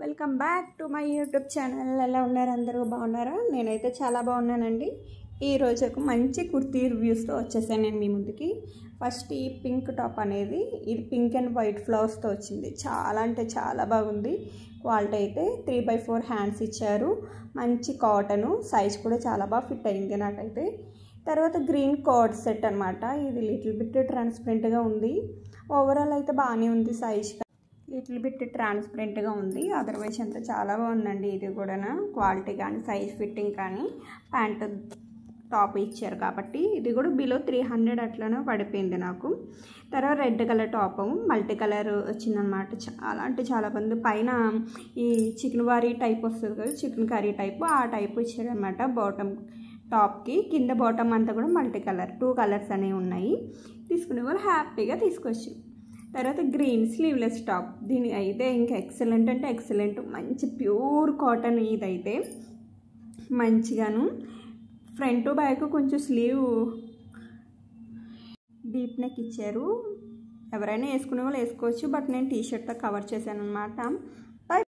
Welcome back to my YouTube channel. ఎలా ఉన్నారు? అందరూ బాగున్నారా? నేనైతే చాలా బాగున్నానండి. ఈరోజు ఒక మంచి కుర్తీ రివ్యూస్తో వచ్చేసాను నేను మీ ముందుకి. ఫస్ట్ ఈ పింక్ టాప్ అనేది ఇది పింక్ అండ్ వైట్ ఫ్లవర్స్తో వచ్చింది. చాలా అంటే చాలా బాగుంది. క్వాలిటీ అయితే 3/4 హ్యాండ్స్ ఇచ్చారు. మంచి కాటను, సైజ్ కూడా చాలా బాగా ఫిట్ అయింది నాకైతే. తర్వాత గ్రీన్ కార్డ్ సెట్ అనమాట. ఇది లిటిల్ బిట్ ట్రాన్స్పరెంట్గా ఉంది. ఓవరాల్ అయితే బాగానే ఉంది. సైజ్ లిటిల్ బిట్ ట్రాన్స్పరెంట్గా ఉంది. అదర్వైజ్ అంతా చాలా బాగుందండి. ఇది కూడా క్వాలిటీ కానీ సైజ్ ఫిట్టింగ్ కానీ ప్యాంట్ టాప్ ఇచ్చారు కాబట్టి ఇది కూడా బిలో 300 అట్లనే పడిపోయింది నాకు. తర్వాత red colour top multi colour వచ్చిందనమాట. చాలా అంటే చాలా బాగుంది. పైన ఈ చికెన్ వారీ టైప్ వస్తుంది కదా, చికెన్ కర్రీ టైప్, ఆ టైప్ ఇచ్చారనమాట బాటమ్ టాప్కి. కింద బాటమ్ అంతా కూడా మల్టీ కలర్, 2 కలర్స్ అనేవి ఉన్నాయి. తీసుకునే వాళ్ళు హ్యాపీగా తీసుకోవచ్చు. తర్వాత గ్రీన్ స్లీవ్లెస్ టాప్. దీని అయితే ఇంకా ఎక్సలెంట్ అంటే ఎక్సలెంట్. మంచి ప్యూర్ కాటన్ ఇదైతే మంచిగాను. ఫ్రంట్ బ్యాక్ కొంచెం స్లీవ్ డీప్ నెక్ ఇచ్చారు. ఎవరైనా వేసుకునే వాళ్ళు వేసుకోవచ్చు, బట్ నేను టీషర్ట్తో కవర్ చేశాను అనమాట.